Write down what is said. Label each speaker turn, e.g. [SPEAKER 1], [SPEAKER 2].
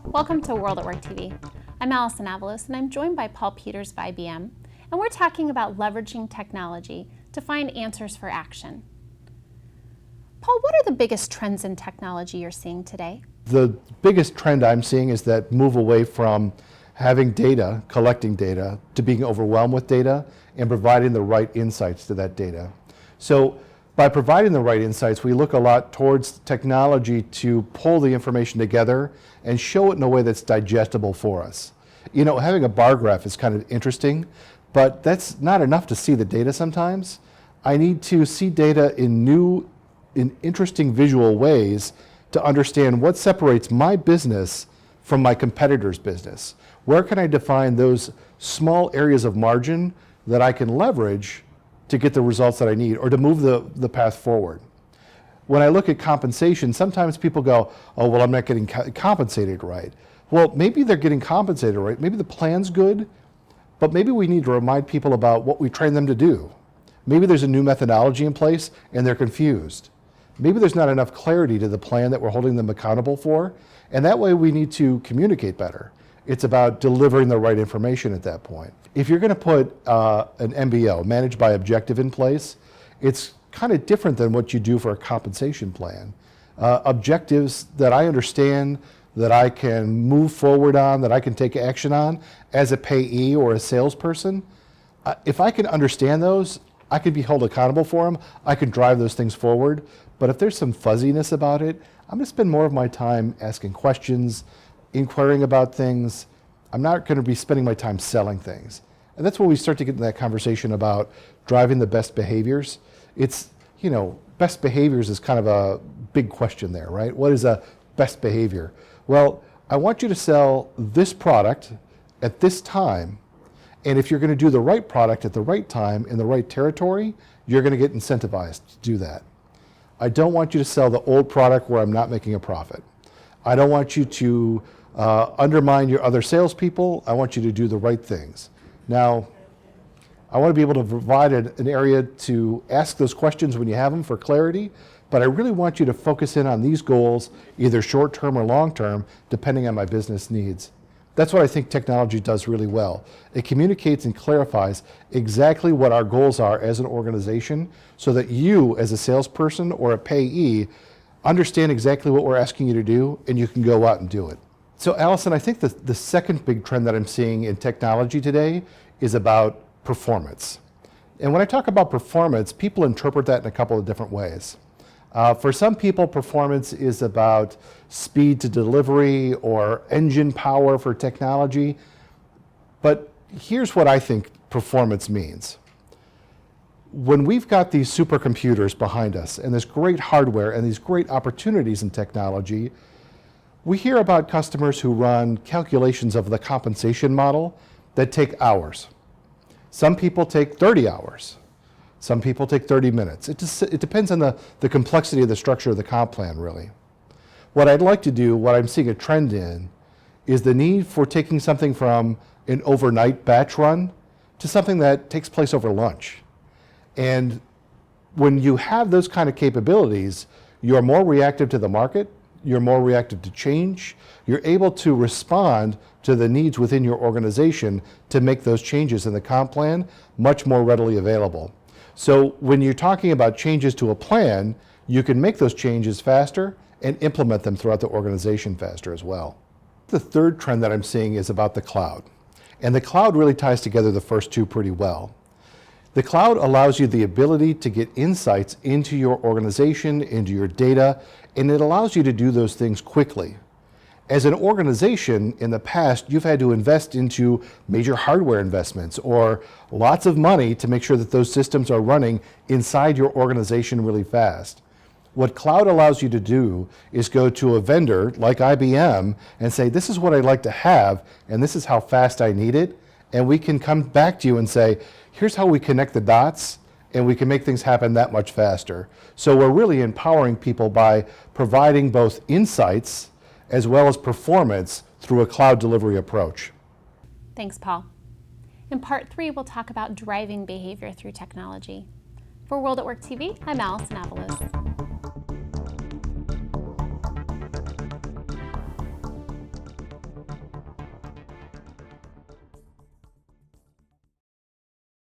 [SPEAKER 1] Welcome to World at Work TV. I'm Allison Avalos, and I'm joined by Paul Peters of IBM, and we're talking about leveraging technology to find answers for action. Paul, what are the biggest trends in technology you're seeing today?
[SPEAKER 2] The biggest trend I'm seeing is that move away from having data, collecting data, to being overwhelmed with data and providing the right insights to that data. So by providing the right insights, we look a lot towards technology to pull the information together and show it in a way that's digestible for us. You know, having a bar graph is kind of interesting, but that's not enough to see the data sometimes. I need to see data in interesting visual ways to understand what separates my business from my competitor's business. Where can I define those small areas of margin that I can leverage to get the results that I need or to move the path forward? When I look at compensation, sometimes people go, oh, well, I'm not getting compensated right. Well, maybe they're getting compensated right. Maybe the plan's good, but maybe we need to remind people about what we train them to do. Maybe there's a new methodology in place and they're confused. Maybe there's not enough clarity to the plan that we're holding them accountable for, and that way we need to communicate better. It's about delivering the right information at that point. If you're going to put an MBO, managed by objective, in place, it's kind of different than what you do for a compensation plan. Objectives that I understand, that I can move forward on, that I can take action on as a payee or a salesperson, if I can understand those, I can be held accountable for them, I can drive those things forward. But if there's some fuzziness about it, I'm going to spend more of my time asking questions, inquiring about things. I'm not going to be spending my time selling things. And that's where we start to get in that conversation about driving the best behaviors. It's, you know, best behaviors is kind of a big question there, right? What is a best behavior? Well, I want you to sell this product at this time, and if you're going to do the right product at the right time in the right territory, you're going to get incentivized to do that. I don't want you to sell the old product where I'm not making a profit. I don't want you to undermine your other salespeople. I want you to do the right things. Now, I want to be able to provide an area to ask those questions when you have them for clarity, but I really want you to focus in on these goals, either short-term or long-term, depending on my business needs. That's what I think technology does really well. It communicates and clarifies exactly what our goals are as an organization so that you, as a salesperson or a payee, understand exactly what we're asking you to do and you can go out and do it. So Allison, I think the second big trend that I'm seeing in technology today is about performance. And when I talk about performance, people interpret that in a couple of different ways. For some people, performance is about speed to delivery or engine power for technology. But here's what I think performance means. When we've got these supercomputers behind us and this great hardware and these great opportunities in technology, we hear about customers who run calculations of the compensation model that take hours. Some people take 30 hours. Some people take 30 minutes. It depends on the complexity of the structure of the comp plan, really. What I'd like to do, what I'm seeing a trend in, is the need for taking something from an overnight batch run to something that takes place over lunch. And when you have those kind of capabilities, you're more reactive to the market, you're more reactive to change, you're able to respond to the needs within your organization to make those changes in the comp plan much more readily available. So when you're talking about changes to a plan, you can make those changes faster and implement them throughout the organization faster as well. The third trend that I'm seeing is about the cloud. And the cloud really ties together the first two pretty well. The cloud allows you the ability to get insights into your organization, into your data, and it allows you to do those things quickly. As an organization, in the past, you've had to invest into major hardware investments or lots of money to make sure that those systems are running inside your organization really fast. What cloud allows you to do is go to a vendor like IBM and say, this is what I'd like to have, and this is how fast I need it. And we can come back to you and say, here's how we connect the dots, and we can make things happen that much faster. So we're really empowering people by providing both insights as well as performance through a cloud delivery approach.
[SPEAKER 1] Thanks, Paul. In part 3, we'll talk about driving behavior through technology. For World at Work TV, I'm Allison Avalos.